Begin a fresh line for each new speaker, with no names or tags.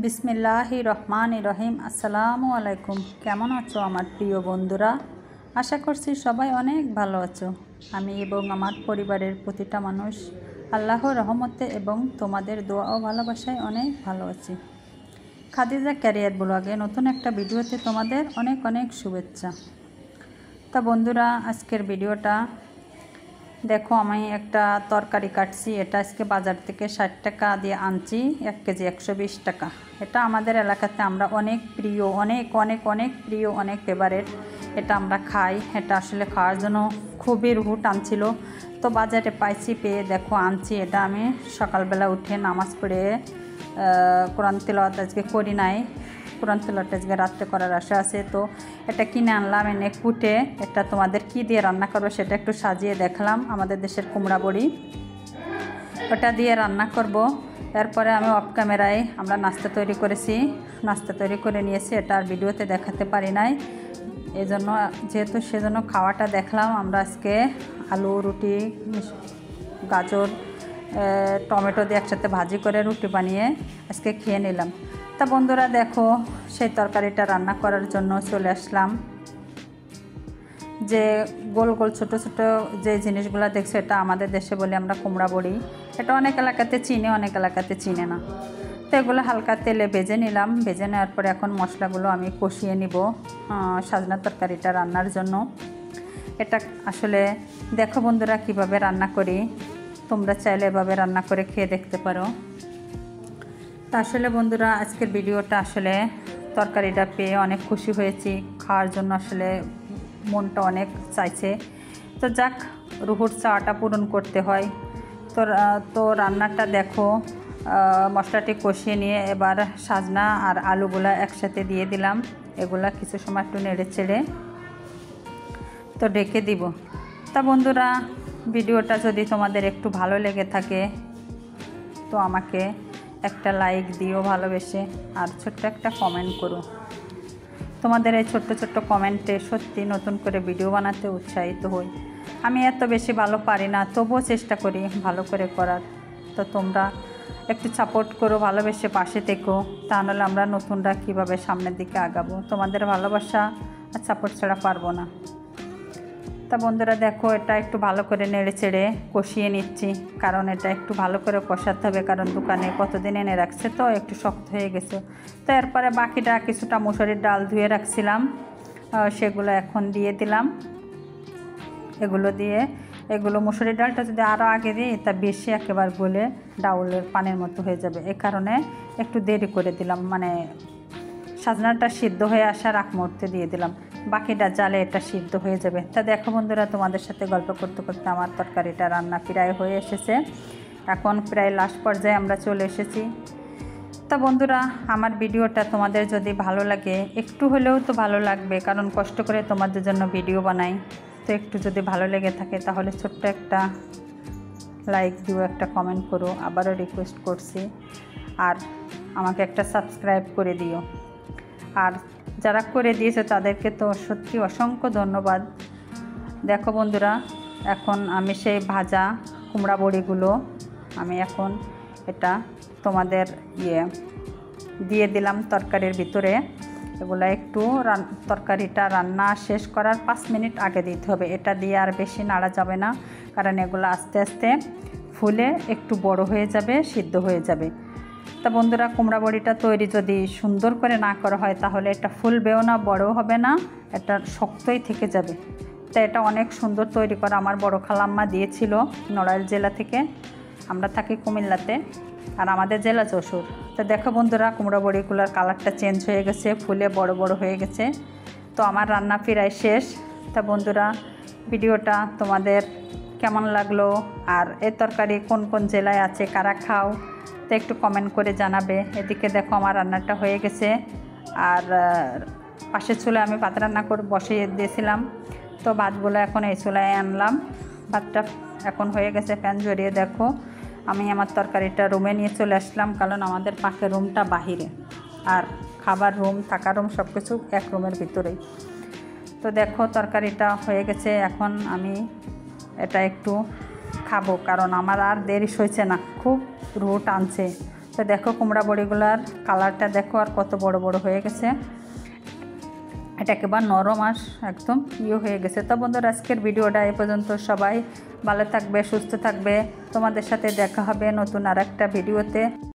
বিসমিল্লাহির রহমানির রহিম। আসসালামু আলাইকুম। কেমন আছো আমার প্রিয় বন্ধুরা? আশা করছি সবাই অনেক ভালো আছো। আমি এবং আমার পরিবারের প্রতিটা মানুষ আল্লাহর রহমতে এবং তোমাদের দোয়া ও ভালোবাসায় অনেক ভালো আছি। খাদিজা ক্যারিয়ার ব্লগে নতুন একটা ভিডিওতে তোমাদের অনেক অনেক শুভেচ্ছা। তা বন্ধুরা, আজকের ভিডিওটা দেখো, আমি একটা তরকারি কাটছি। এটা আজকে বাজার থেকে 60 টাকা দিয়ে আনছি, 1 কেজি 120 টাকা। এটা আমাদের এলাকাতে আমরা অনেক প্রিয়, অনেক অনেক অনেক প্রিয়, অনেক ফেভারেট। এটা আমরা খাই। এটা আসলে খাওয়ার জন্য খুবই রুহু টানছিল, তো বাজারে পাইছি, পেয়ে দেখো আনছি। এটা আমি সকালবেলা উঠে নামাজ পড়ে কোরআন তিলাওয়াত আজকে করি নাই, কোরআন তিলাওয়াত আজকে রাত্রে করার আশা আছে। তো এটা কিনে আনলাম, এনে কুটে এটা তোমাদের কি দিয়ে রান্না করবো সেটা একটু সাজিয়ে দেখলাম। আমাদের দেশের কুমড়া বড়ি, ওটা দিয়ে রান্না করব। এরপরে আমি অফ ক্যামেরায় আমরা নাস্তা তৈরি করেছি, নাস্তা তৈরি করে নিয়েছি। এটা আর ভিডিওতে দেখাতে পারি নাই, এজন্য সেজন্য খাওয়াটা দেখলাম। আমরা আজকে আলু, রুটি, গাজর, টমেটো দিয়ে একসাথে ভাজি করে রুটি বানিয়ে আজকে খেয়ে নিলাম। তা বন্ধুরা দেখো, সেই তরকারিটা রান্না করার জন্য চলে আসলাম। যে গোল গোল ছোটো ছোটো যে জিনিসগুলো দেখছো, এটা আমাদের দেশে বলি আমরা কুমড়া বড়ি। এটা অনেক এলাকাতে চিনে, অনেক এলাকাতে চিনে না। তো এগুলো হালকা তেলে ভেজে নিলাম। ভেজে নেওয়ার পরে এখন মশলাগুলো আমি কষিয়ে নিব সাজনা তরকারিটা রান্নার জন্য। এটা আসলে দেখো বন্ধুরা কিভাবে রান্না করি, তোমরা চাইলে এভাবে রান্না করে খেয়ে দেখতে পারো। তা আসলে বন্ধুরা, আজকের ভিডিওটা আসলে তরকারিটা পেয়ে অনেক খুশি হয়েছি। খাওয়ার জন্য আসলে মনটা অনেক চাইছে, তো যাক, রুহুর চাওয়াটা পূরণ করতে হয়। তো রান্নাটা দেখো, মশলাটি কষিয়ে নিয়ে এবার সাজনা আর আলুগুলা একসাথে দিয়ে দিলাম। এগুলা কিছু সময় একটু নেড়ে চেড়ে তো ঢেকে দিব। তা বন্ধুরা, ভিডিওটা যদি তোমাদের একটু ভালো লেগে থাকে তো আমাকে একটা লাইক দিও ভালোবেসে, আর ছোট্ট একটা কমেন্ট করো। তোমাদের এই ছোট্ট ছোট্ট কমেন্টে সত্যি নতুন করে ভিডিও বানাতে উৎসাহিত হই। আমি এত বেশি ভালো পারি না, তবুও চেষ্টা করি ভালো করে করার। তো তোমরা একটু সাপোর্ট করো, ভালোবেসে পাশে থেকো, তাহলে আমরা নতুনরা কীভাবে সামনের দিকে আগাবো। তোমাদের ভালোবাসা আর সাপোর্ট ছাড়া পারবো না। তা বন্ধুরা দেখো, এটা একটু ভালো করে নেড়ে চেড়ে কষিয়ে নিচ্ছি, কারণ এটা একটু ভালো করে কষাতে হবে, কারণ দোকানে কতদিন এনে রাখছে তো একটু শক্ত হয়ে গেছে। তো এরপরে বাকিটা কিছুটা মুসুরির ডাল ধুয়ে রাখছিলাম, সেগুলো এখন দিয়ে দিলাম। এগুলো মুসুরির ডালটা যদি আরও আগে দিই তা বেশি একেবারে গলে ডাউলের পানির মতো হয়ে যাবে, এ কারণে একটু দেরি করে দিলাম। মানে সাজনাটা সিদ্ধ হয়ে আসার আগ মুহূর্তে দিয়ে দিলাম, বাকিটা জালে এটা সিদ্ধ হয়ে যাবে। তা দেখো বন্ধুরা, তোমাদের সাথে গল্প করতে করতে আমার তরকারিটা রান্না প্রায় হয়ে এসেছে। এখন প্রায় লাস্ট পর্যায়ে আমরা চলে এসেছি। তা বন্ধুরা, আমার ভিডিওটা তোমাদের যদি ভালো লাগে, একটু হলেও তো ভালো লাগবে, কারণ কষ্ট করে তোমাদের জন্য ভিডিও বানাই। তো একটু যদি ভালো লেগে থাকে তাহলে ছোট্ট একটা লাইক দিও, একটা কমেন্ট করো, আবারও রিকোয়েস্ট করছি। আর আমাকে একটা সাবস্ক্রাইব করে দিও। আর যারা করে দিয়েছে তাদেরকে তো সত্যি অসংখ্য ধন্যবাদ। দেখো বন্ধুরা, এখন আমি সেই ভাজা কুমড়া বড়িগুলো আমি এখন এটা তোমাদের দিয়ে দিলাম তরকারির ভিতরে। এগুলো একটু তরকারিটা রান্না শেষ করার 5 মিনিট আগে দিতে হবে। এটা দিয়ে আর বেশি নাড়া যাবে না, কারণ এগুলো আস্তে আস্তে ফুলে একটু বড় হয়ে যাবে, সিদ্ধ হয়ে যাবে। তা বন্ধুরা, কুমড়া বড়িটা তৈরি যদি সুন্দর করে না করা হয় তাহলে এটা ফুলবেও না, বড়ও হবে না, এটা শক্তই থেকে যাবে। তা এটা অনেক সুন্দর তৈরি করা আমার বড় খালাম্মা দিয়েছিল নড়াইল জেলা থেকে। আমরা থাকি কুমিল্লাতে, আর আমাদের জেলা যশোর। তা দেখো বন্ধুরা, কুমড়া বড়িগুলোর কালারটা চেঞ্জ হয়ে গেছে, ফুলে বড় বড় হয়ে গেছে। তো আমার রান্না প্রায় শেষ। তা বন্ধুরা, ভিডিওটা তোমাদের কেমন লাগলো, আর এই তরকারি কোন কোন জেলায় আছে, কারা খাও, তো একটু কমেন্ট করে জানাবে। এদিকে দেখো আমার রান্নাটা হয়ে গেছে, আর পাশের চুলায় আমি ভাত রান্না করে বসিয়ে দিয়েছিলাম। তো ভাতগুলো এখন এই চুলায় আনলাম, ভাতটা এখন হয়ে গেছে। ফ্যান জ্বরিয়ে দেখো আমি আমার তরকারিটা রুমে নিয়ে চলে আসলাম, কারণ আমাদের পাশের রুমটা বাহিরে, আর খাবার রুম, থাকার রুম সব কিছু এক রুমের ভিতরেই। তো দেখো তরকারিটা হয়ে গেছে, এখন আমি এটা একটু খাবো, কারণ আমার আর দেরি হয়েছে না, খুব রুহ টানছে। তো দেখো কুমড়া বড়িগুলার কালারটা দেখো আর কত বড় বড় হয়ে গেছে। এটা একেবারে নরম আর একদম হয়ে গেছে। তো বন্ধুরা আজকের ভিডিওটা এ পর্যন্ত। সবাই ভালো থাকবে, সুস্থ থাকবে। তোমাদের সাথে দেখা হবে নতুন আরেকটা ভিডিওতে।